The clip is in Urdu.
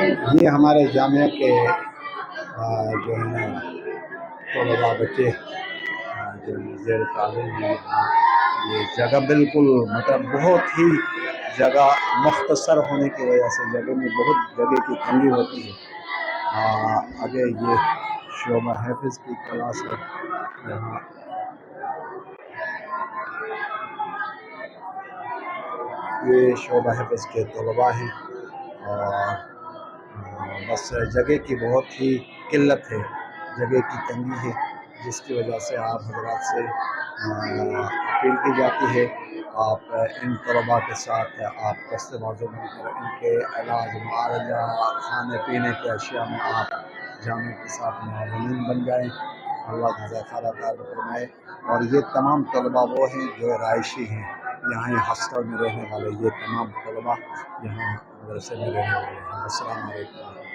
یہ ہمارے جامعہ کے جو ہے نا طلباء بچے جو زیر تعلیم ہیں، یہ جگہ بالکل مطلب بہت ہی جگہ مختصر ہونے کی وجہ سے جگہ میں بہت جگہ کی تنگی ہوتی ہے۔ آگے یہ شعبہ حفظ کی کلاس ہے، یہاں یہ شعبہ حفظ کے طلباء ہیں، اور بس جگہ کی بہت ہی قلت ہے، جگہ کی تنگی ہے، جس کی وجہ سے آپ حضرات سے اپیل کی جاتی ہے آپ ان طلباء کے ساتھ آپ دست بازو بن کر ان کے علاج معالجہ کھانے پینے کے اشیاء میں آپ جامعہ کے ساتھ معاونین بن جائیں۔ اللہ جزا خیر عطا فرمائے۔ اور یہ تمام طلباء وہ ہیں جو رہائشی ہیں، یہاں ہاسٹل میں رہنے والے، یہ تمام طلباء یہاں مدرسے میں رہنے والے ہیں۔ السلام علیکم۔